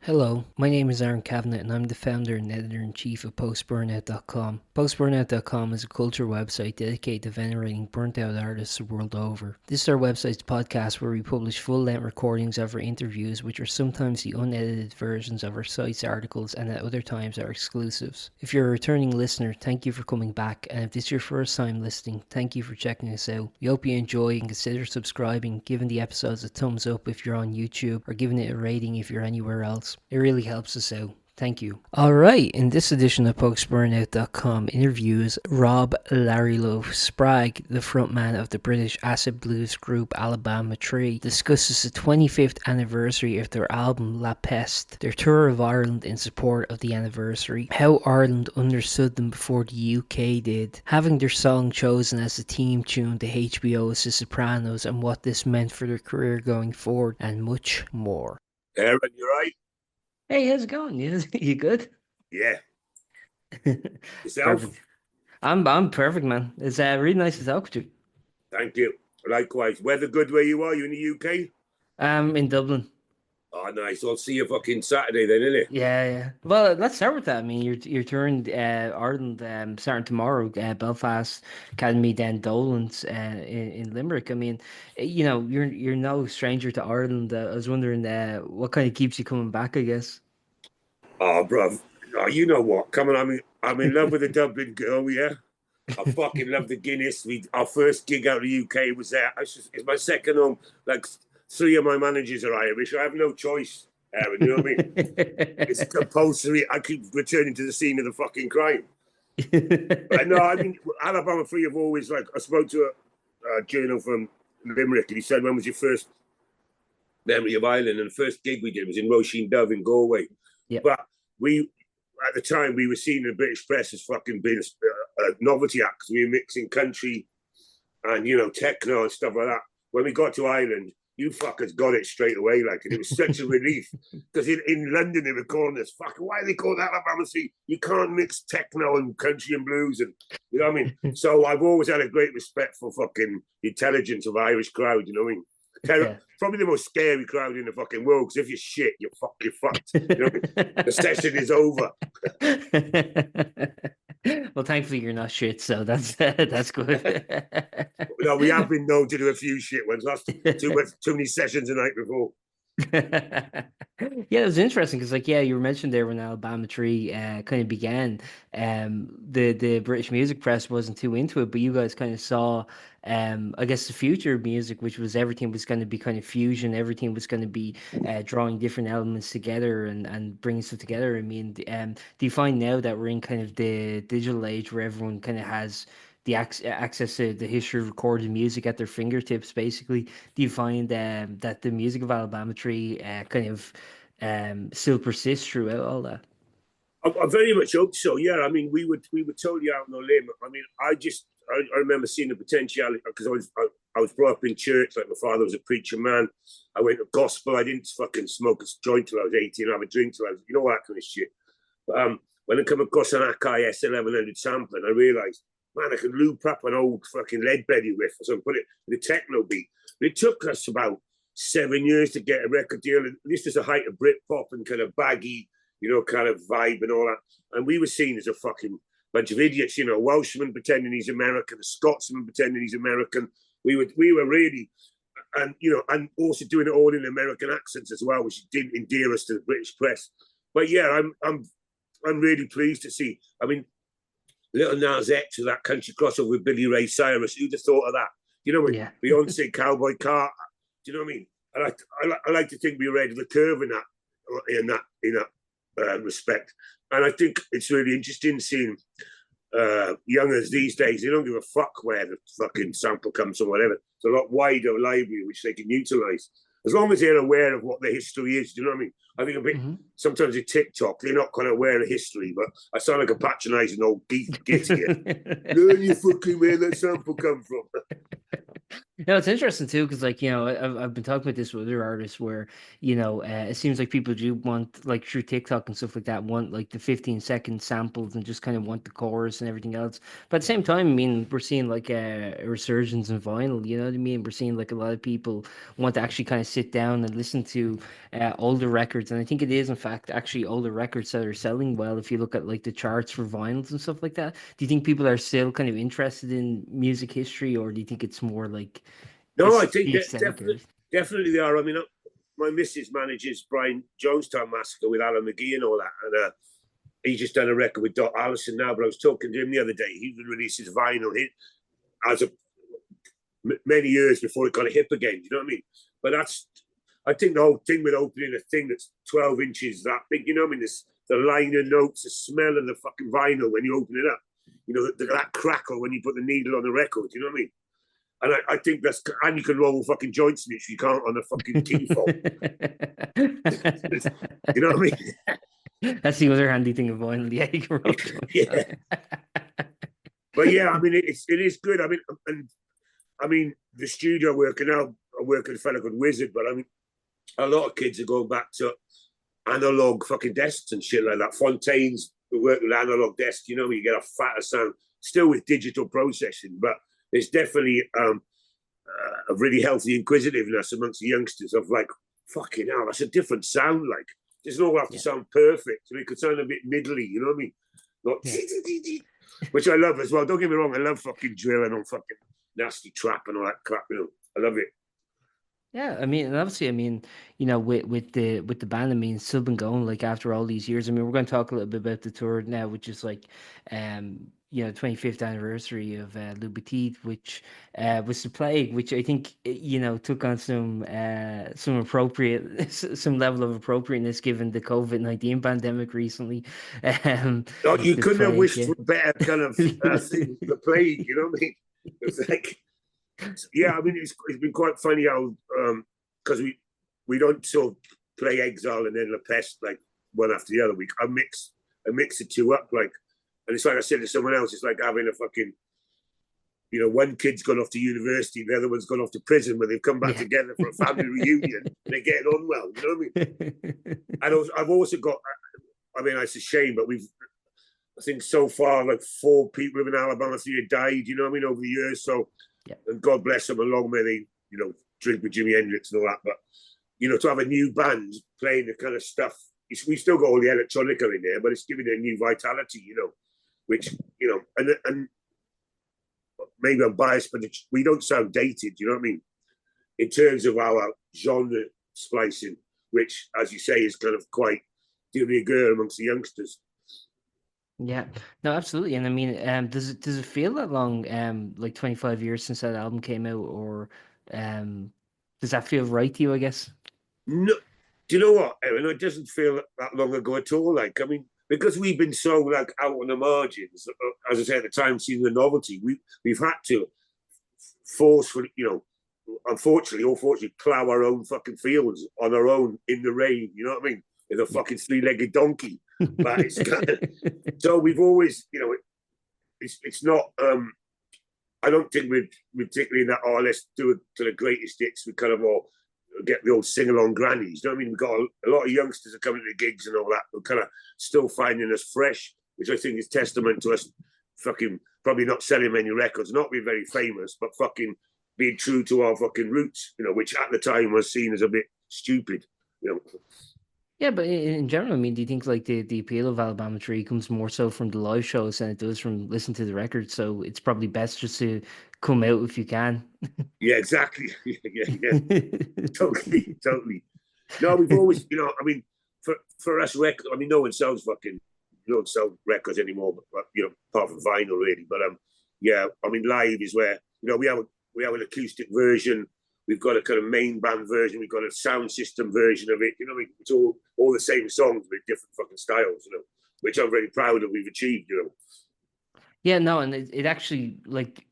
Hello, my name is Aaron Cavanagh and I'm the founder and editor-in-chief of Post-Burnout.com. Post-Burnout.com is a culture website dedicated to venerating burnt-out artists the world over. This is our website's podcast where we publish full-length recordings of our interviews, which are sometimes the unedited versions of our site's articles and at other times are exclusives. If you're a returning listener, thank you for coming back, and if this is your first time listening, thank you for checking us out. We hope you enjoy and consider subscribing, giving the episodes a thumbs up if you're on YouTube, or giving it a rating if you're anywhere else. It really helps us out. Thank you. Alright, in this edition of Post-Burnout.com interviews Rob Larry Love. Spragg, the frontman of the British acid blues group Alabama Tree, discusses the 25th anniversary of their album La Peste, their tour of Ireland in support of the anniversary, how Ireland understood them before the UK did, having their song chosen as the theme tune to HBO's The Sopranos and what this meant for their career going forward, and much more. Aaron, you right? Hey, how's it going? You good? Yeah. Yourself? Perfect. I'm perfect, man. It's really nice to talk to you. Thank you. Likewise. Weather good where you are? You in the UK? In Dublin. Oh, nice. I'll see you fucking Saturday then, innit? Yeah. Well, let's start with that. I mean, you're touring Ireland starting tomorrow. Belfast, Academy, then Dolan's in Limerick. I mean, you're no stranger to Ireland. I was wondering what kind of keeps you coming back, I guess. Oh, bruv. Oh, you know what? Come on, I'm in love with a Dublin girl, yeah? I fucking love the Guinness. Our first gig out of the UK was there. It's my second home. Like, 3 of my managers are Irish. I have no choice, Aaron. You know what I mean? It's compulsory. I keep returning to the scene of the fucking crime. But no, I mean, Alabama Free have always, like, I spoke to a journal from Limerick and he said, when was your first memory of Ireland? And the first gig we did was in Roisin Dove in Galway. Yep. But at the time, we were seen in the British press as fucking being a novelty act because we were mixing country and, techno and stuff like that. When we got to Ireland, you fuckers got it straight away, like, and it was such a relief because in London they were calling us, fuck, why are they called Alabama Free? You can't mix techno and country and blues, and you know what I mean. So I've always had a great respect for fucking the intelligence of Irish crowd. You know what I mean? Yeah. Probably the most scary crowd in the fucking world. Because if you're shit, you're fucked. You know what I mean? The session is over. Well, thankfully you're not shit, so that's good. No, we have been known to do a few shit ones. That's too many sessions the night before. Yeah, it was interesting because, you were mentioned there when Alabama Tree kind of began. The British music press wasn't too into it, but you guys kind of saw, I guess, the future of music, which was everything was going to be kind of fusion. Everything was going to be drawing different elements together and bringing stuff together. I mean, do you find now that we're in kind of the digital age where everyone kind of has the access to the history of recorded music at their fingertips, basically? Do you find that the music of Alabama Tree kind of still persists throughout all that? I very much hope so. Yeah, I mean, we were totally out on a limb. I mean, I remember seeing the potentiality because I was brought up in church. Like, my father was a preacher man. I went to gospel. I didn't fucking smoke a joint till I was 18. Have a drink till I was, that kind of shit. But when I come across an Akai S1100 sampler, and I realised, man, I can loop up an old fucking Leadbelly riff or something, put it with a techno beat. But it took us about 7 years to get a record deal. And this was the height of Britpop and kind of baggy, kind of vibe and all that. And we were seen as a fucking bunch of idiots, Welshman pretending he's American, a Scotsman pretending he's American. We were really, and and also doing it all in American accents as well, which didn't endear us to the British press. But yeah, I'm really pleased to see. I mean, Little Nas X with that country crossover with Billy Ray Cyrus. Who'd have thought of that? Yeah. Beyonce, Cowboy Carter. Do you know what I mean? I like to think we were ahead of the curve in that respect. And I think it's really interesting seeing youngers these days. They don't give a fuck where the fucking sample comes from, whatever. It's a lot wider library which they can utilize. As long as they're aware of what the history is, do you know what I mean? I think a bit, sometimes with TikTok, they're not kind of aware of history, but I sound like a patronizing old geek here. Learn you fucking where that sample come from. No, it's interesting too, because like I've been talking about this with other artists where it seems like people do want like through TikTok and stuff like that want like the 15-second samples and just kind of want the chorus and everything else. But at the same time, I mean, we're seeing like a resurgence in vinyl. You know what I mean? We're seeing like a lot of people want to actually kind of sit down and listen to older records, and I think it is in fact actually older records that are selling well. If you look at like the charts for vinyls and stuff like that, do you think people are still kind of interested in music history, or do you think it's more like No, I it's think the that aesthetic of it? definitely they are. I mean, my missus manages Brian Jonestown Massacre with Alan McGee and all that, and he's just done a record with Dot Allison now. But I was talking to him the other day. He releases vinyl as a many years before it got a hip again. You know what I mean? But I think the whole thing with opening a thing that's 12 inches that big, you know what I mean? This the liner notes, the smell of the fucking vinyl when you open it up. You know, that crackle when you put the needle on the record, you know what I mean? And I think and you can roll fucking joints in it, so you can't on a fucking key fob. You know what I mean? That's the other handy thing of vinyl. Yeah, you can roll joints on Yeah. But yeah, I mean, it is good. I mean, the studio worker now, I work with a fellow called Wizard, but I mean, a lot of kids are going back to analog fucking desks and shit like that. Fontaine's work with analog desks, you know, you get a fatter sound, still with digital processing, but there's definitely a really healthy inquisitiveness amongst the youngsters of like, fucking hell, that's a different sound. Like, it doesn't all have to Yeah, sound perfect. I mean, it could sound a bit middly, you know what I mean? Not yeah. which I love as well. Don't get me wrong, I love fucking drill and all fucking nasty trap and all that crap, you know. I love it. Yeah, I mean, and obviously, I mean, with the band, I mean, it's still been going like after all these years. I mean, we're going to talk a little bit about the tour now, which is like, 25th anniversary of Le Petit, which was the plague, which I think took on some appropriate some level of appropriateness given the COVID-19 pandemic recently. Um, Oh, you the couldn't have plague, wished yeah. for a better kind of thing, the plague, you know what I mean? It's like, yeah, I mean, it's been quite funny how, because we don't sort of play Exile and then La Peste like one after the other week. I mix the two up, like, and it's like I said to someone else, it's like having a fucking, one kid's gone off to university, the other one's gone off to prison, but they've come back Yeah. together for a family reunion. And they're getting on well, you know what I mean? And I've also got, I mean, it's a shame, but I think so far, like 4 people in Alabama 3 have died, you know what I mean, over the years. So, Yeah. and God bless them, and long may they, drink with Jimi Hendrix and all that. But, to have a new band playing the kind of stuff, we've still got all the electronica in there, but it's giving it a new vitality, which, and maybe I'm biased, but we don't sound dated, you know what I mean? In terms of our genre splicing, which, as you say, is kind of quite de rigueur amongst the youngsters. Yeah, no, absolutely. And I mean, does it feel that long, like 25 years since that album came out, or um, does that feel right to you, I guess? No, do you know what, Erin? It doesn't feel that long ago at all. Like, I mean, because we've been so like out on the margins, as I said at the time, seeing the novelty, we've had to forcefully, unfortunately or fortunately, plow our own fucking fields on our own in the rain. You know what I mean? With a Yeah. fucking 3-legged donkey. But it's kind of, so we've always, it's not. I don't think we're particularly in that. Oh, let's do it to the greatest hits. We kind of all get the old sing along grannies. You know what I mean? We've got a lot of youngsters are coming to the gigs and all that. We're kind of still finding us fresh, which I think is testament to us fucking probably not selling many records, not being very famous, but fucking being true to our fucking roots, which at the time was seen as a bit stupid, you know. Yeah, but in general, I mean, do you think like the appeal of Alabama Tree comes more so from the live shows than it does from listening to the record? So it's probably best just to come out if you can. Yeah, exactly. Yeah, totally, totally. No, we've always, I mean, for us, I mean, no one sells fucking, you don't sell records anymore, but apart from vinyl, really. But yeah, I mean, live is where we have an acoustic version. We've got a kind of main band version. We've got a sound system version of it. It's all the same songs with different fucking styles. Which I'm very proud of. We've achieved. Yeah, no, and it actually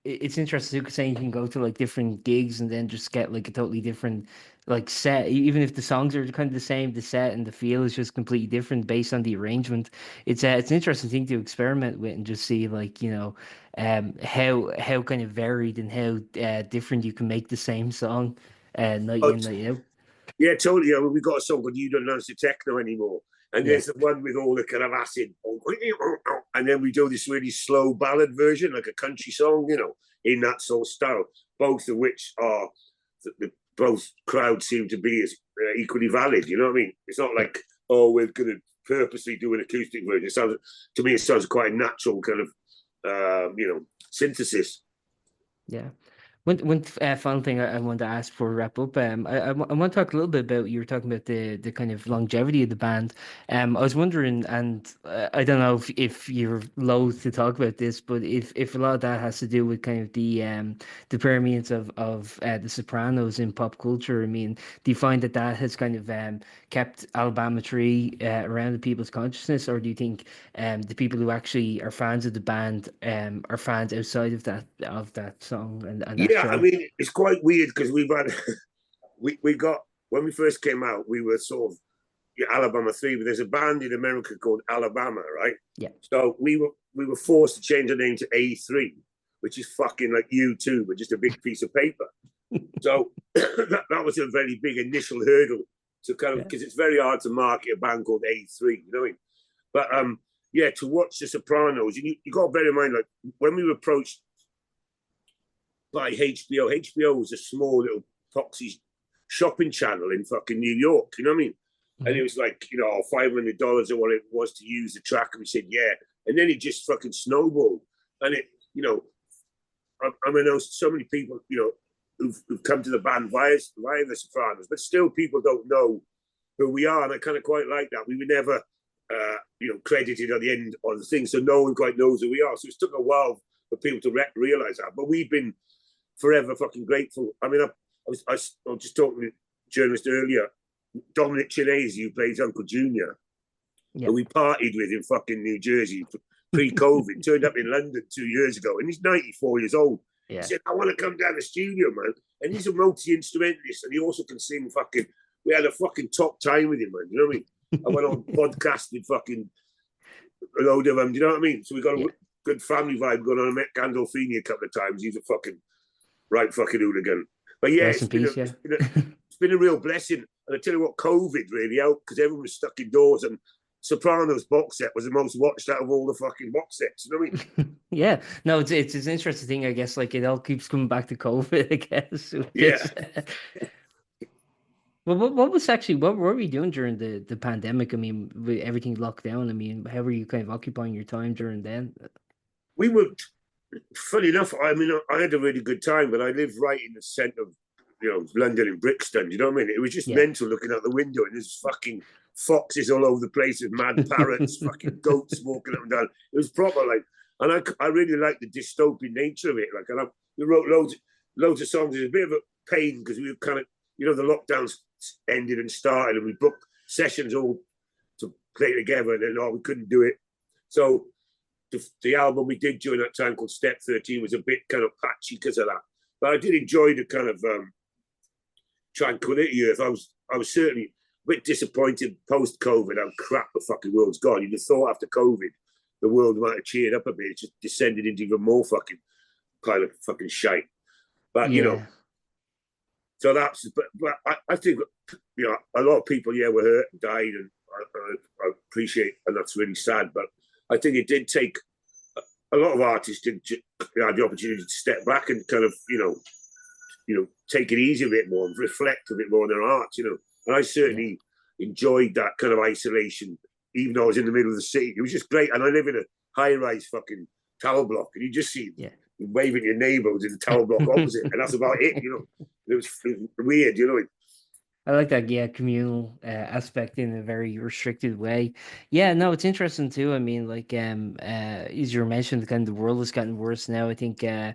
it's interesting because saying you can go to like different gigs and then just get like a totally different like set, even if the songs are kind of the same, the set and the feel is just completely different based on the arrangement. It's an interesting thing to experiment with and just see like, how kind of varied and how different you can make the same song night Oh, in, night out. yeah, totally. I mean, we got a song called "You Don't Dance to Techno Anymore," and Yeah. there's the one with all the kind of acid, and then we do this really slow ballad version, like a country song, in that sort of style. Both of which are both crowds seem to be as equally valid. You know what I mean? It's not Yeah. like, oh, we're going to purposely do an acoustic version. It sounds to me, it sounds quite a natural kind of synthesis. Yeah. One final thing I wanted to ask before we wrap up. I want to talk a little bit about, you were talking about the kind of longevity of the band. I was wondering, and I don't know if you're loath to talk about this, but if a lot of that has to do with kind of the permeance of the Sopranos in pop culture. I mean, do you find that that has kind of kept Alabama Tree around in people's consciousness, or do you think the people who actually are fans of the band are fans outside of that song and that Yeah, I show? mean, it's quite weird because we've had we got when we first came out, we were sort of Alabama Three, but there's a band in America called Alabama, right? Yeah. So we were forced to change the name to A3, which is fucking like U2, but just a big piece of paper. So that was a very big initial hurdle to kind of Yeah. because it's very hard to market a band called A3, you know what I mean? But yeah, to watch The Sopranos, you got to bear in mind like when we were approached by HBO was a small little foxy shopping channel in fucking New York. You know what I mean? And it Mhm. was like, $500 or what it was to use the track. And we said, yeah. And then it just fucking snowballed. And I know so many people, who've come to the band via the Sopranos, but still people don't know who we are. And I kind of quite like that. We were never, credited at the end of the thing. So no one quite knows who we are. So it took a while for people to realize that. But we've been forever fucking grateful. I mean, I was just talking to a journalist earlier, Dominic Chinese, who plays Uncle Junior, Yeah. who we partied with in fucking New Jersey pre-COVID, turned up in London 2 years ago, and he's 94 years old. He Yeah. said, I want to come down the studio, man. And he's a multi-instrumentalist, and he also can sing fucking, we had a fucking top time with him, man. You know what I mean? I went on podcast with fucking a load of them, do you know what I mean? So we got a Yeah. good family vibe going on. I met Gandolfini a couple of times. He's a fucking right fucking hooligan. But yeah, Rest in peace. Yeah. it's been a real blessing. And I tell you what, COVID really helped because everyone was stuck indoors, and Sopranos box set was the most watched out of all the fucking box sets. You know what I mean? Yeah. No, it's an interesting thing, I guess. Like it all keeps coming back to COVID, I guess. With Yeah. this. Well, what was actually what were we doing during the pandemic? I mean, with everything locked down. I mean, how were you kind of occupying your time during then? We were, funny enough, I mean, I had a really good time, but I live right in the centre of, London in Brixton. You know what I mean? It was just Yeah. mental looking out the window, and there's fucking foxes all over the place with mad parrots, fucking goats walking up and down. It was proper, like, and I really like the dystopian nature of it. Like, and we wrote loads of songs. It was a bit of a pain because we were kind of, the lockdowns ended and started, and we booked sessions all to play together, and then we couldn't do it. So the album we did during that time called Step 13 was a bit kind of patchy because of that. But I did enjoy the kind of tranquility. I was certainly a bit disappointed post COVID how crap the fucking world's gone. You'd have thought after COVID the world might have cheered up a bit. It just descended into even more fucking pile of fucking shite. But Yeah. so but I think a lot of people were hurt and died, and I appreciate, and that's really sad. But I think it did take a lot of artists did have the opportunity to step back and kind of take it easy a bit more and reflect a bit more on their art. And I Yeah. certainly enjoyed that kind of isolation, even though I was in the middle of the city. It was just great, and I live in a high-rise fucking tower block, and you just see Yeah. waving your neighbours in the tower block opposite, and that's about it. It was weird. I like that, yeah, communal aspect in a very restricted way. Yeah, no, it's interesting too. I mean, like, as you mentioned, kind of the world has gotten worse now. I think, yeah,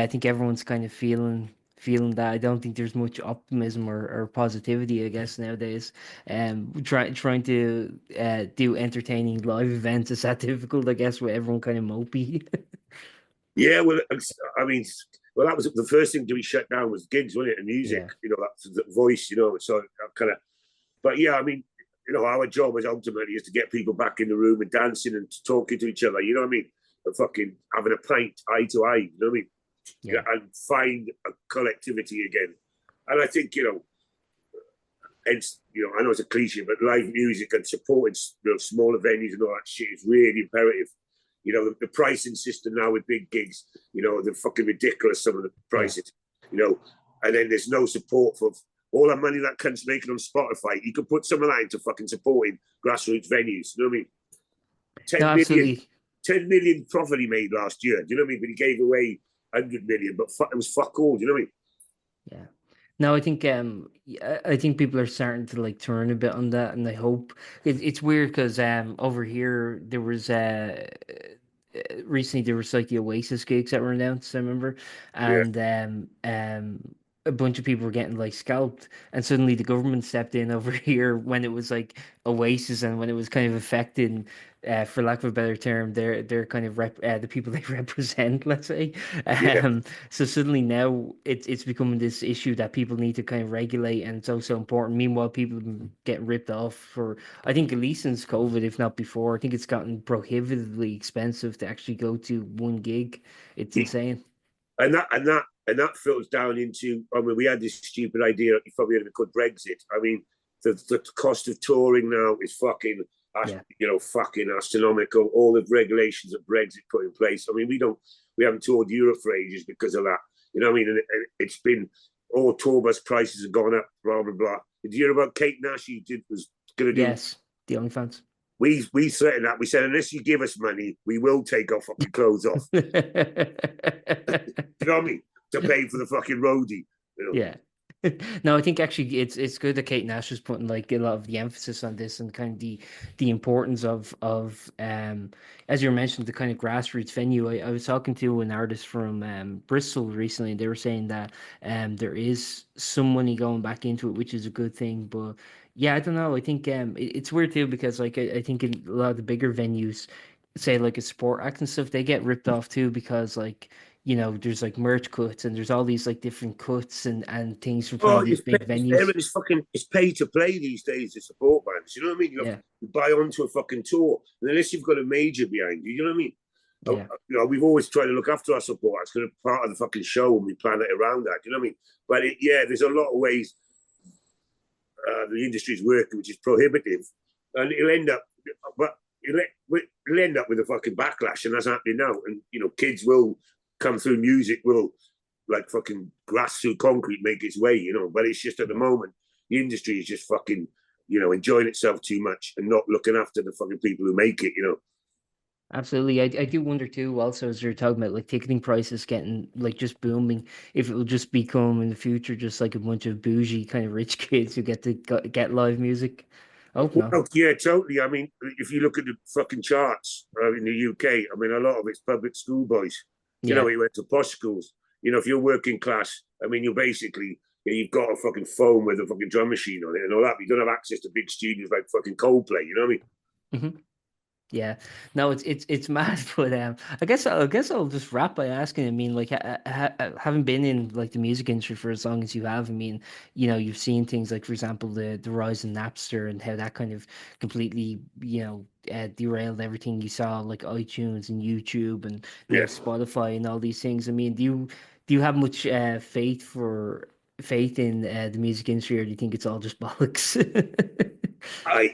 I think everyone's kind of feeling that. I don't think there's much optimism or positivity, I guess, nowadays. Trying to do entertaining live events is that difficult, I guess, with everyone kind of mopey. Yeah, well, I mean, Well, that was the first thing to be shut down was gigs, wasn't it? And music, Yeah. that's the voice, So kind of, but yeah, I mean, our job is ultimately is to get people back in the room and dancing and talking to each other. You know what I mean? And fucking having a pint eye to eye. You know what I mean? Yeah, Yeah. and find a collectivity again. And I think it's I know it's a cliche, but live music and supporting smaller venues and all that shit is really imperative. The pricing system now with big gigs, they're fucking ridiculous. Some of the Yeah. prices, and then there's no support for all that money that cunt's making on Spotify. You could put some of that into fucking supporting grassroots venues. You know what I mean? No, 10 million, absolutely. 10 million profit he made last year. Do you know what I mean? But he gave away 100 million, but it was fuck all. Do you know what I mean? Yeah. No, I think I think people are starting to like turn a bit on that, and I hope it's weird because over here there was recently there was like the Oasis gigs that were announced, I remember, Yeah, and a bunch of people were getting like scalped, and suddenly the government stepped in over here when it was like Oasis and when it was kind of affecting, for lack of a better term, their kind of the people they represent, let's say. yeah. So suddenly now it's becoming this issue that people need to kind of regulate, and it's also important. Meanwhile, people have been getting ripped off for, I think, at least since COVID, if not before. I think it's gotten prohibitively expensive to actually go to one gig. It's insane. And that filters down into. I mean, we had this stupid idea. You probably heard of it called Brexit. I mean, the cost of touring now is Yeah. fucking astronomical. All the regulations that Brexit put in place. I mean, we haven't toured Europe for ages because of that. You know what I mean? And it's been all tour bus prices have gone up. Blah blah blah. Did you hear about Kate Nash? Was going to do. Yes. The OnlyFans. We threatened that. We said unless you give us money, we will take our fucking clothes off. You know what I mean? To pay for the fucking roadie. You know? Yeah. No, I think actually it's good that Kate Nash is putting like a lot of the emphasis on this and kind of the importance of as you mentioned, the kind of grassroots venue. I was talking to an artist from Bristol recently, and they were saying that there is some money going back into it, which is a good thing. But yeah, I don't know. I think it's weird too because like I think in a lot of the bigger venues, say like a sport act and stuff, they get ripped off too because like there's like merch cuts and there's all these like different cuts and things from kind Oh, of these big venues. it's pay to play these days to support bands. You know what I mean? Yeah, You buy onto a fucking tour, and unless you've got a major behind you, you know what I mean? yeah, We've always tried to look after our support. It's kind of part of the fucking show, and we plan it around that. You know what I mean? But there's a lot of ways the industry's working, which is prohibitive, and but it'll end up with a fucking backlash, and that's happening now. And kids will come through music, will like fucking grass through concrete make its way, But it's just at the yeah. moment the industry is just fucking, enjoying itself too much and not looking after the fucking people who make it. Absolutely. I do wonder too, also, as you're talking about like ticketing prices getting like just booming, if it will just become in the future just like a bunch of bougie kind of rich kids who get to get live music. I hope not. Well, yeah, totally. I mean, if you look at the fucking charts in the UK, I mean, a lot of it's public school boys. Yeah. He went to posh schools. If you're working class, I mean, you're basically, you've got a fucking phone with a fucking drum machine on it and all that. But you don't have access to big studios like fucking Coldplay. You know what I mean? Hmm. Yeah, no, it's mad, but I guess I'll just wrap by asking. I mean, like, having been in like the music industry for as long as you have, I mean, you've seen things like, for example, the rise of Napster and how that kind of completely, derailed everything you saw, like iTunes and YouTube and Yeah. Spotify and all these things. I mean, do you have much faith in the music industry, or do you think it's all just bollocks?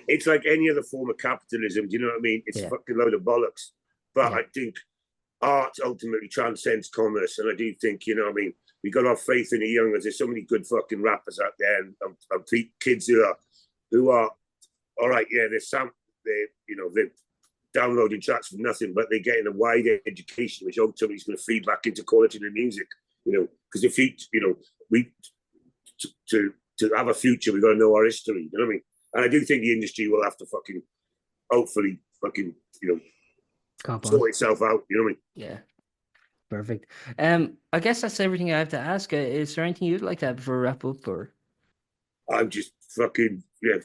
It's like any other form of capitalism. Do you know what I mean? It's a Yeah, fucking load of bollocks. But yeah, I think art ultimately transcends commerce. And I do think, what I mean, we got our faith in the young. There's so many good fucking rappers out there and kids who are all right. Yeah, they're downloading tracks for nothing, but they're getting a wide education, which ultimately is going to feed back into quality in the music. Because if we to have a future, we've got to know our history. You know what I mean? And I do think the industry will have to fucking, hopefully, fucking, cop on. sort itself out. You know what I mean? Yeah. Perfect. I guess that's everything I have to ask. Is there anything you'd like to add before we wrap up, or? I'm just fucking, yeah,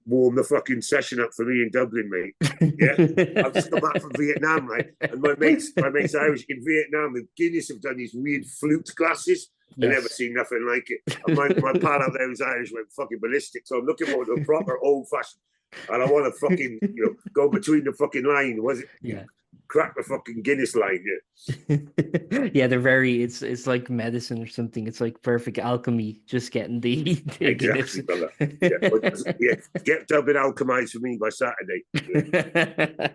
warm the fucking session up for me in Dublin, mate. Yeah, I've just come back from Vietnam, right? And my mates Irish in Vietnam with Guinness have done these weird flute glasses. I've never seen nothing like it. And my pal out there who's Irish went fucking ballistic. So I'm looking forward to a proper old fashioned. And I want to fucking, go between the fucking line. Was it? Yeah. Crack the fucking Guinness line, yeah. Yeah, they're very. It's like medicine or something. It's like perfect alchemy. Just getting the exactly, brother. Yeah, get Dublin alchemized for me by Saturday. Yeah.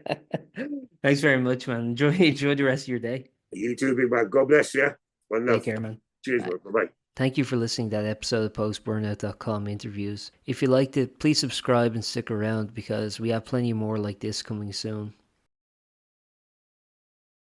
Thanks very much, man. Enjoy the rest of your day. You too, big man. God bless you. One love. Take care, man. Cheers, man. Bye-bye. Thank you for listening to that episode of Post-Burnout.com interviews. If you liked it, please subscribe and stick around because we have plenty more like this coming soon.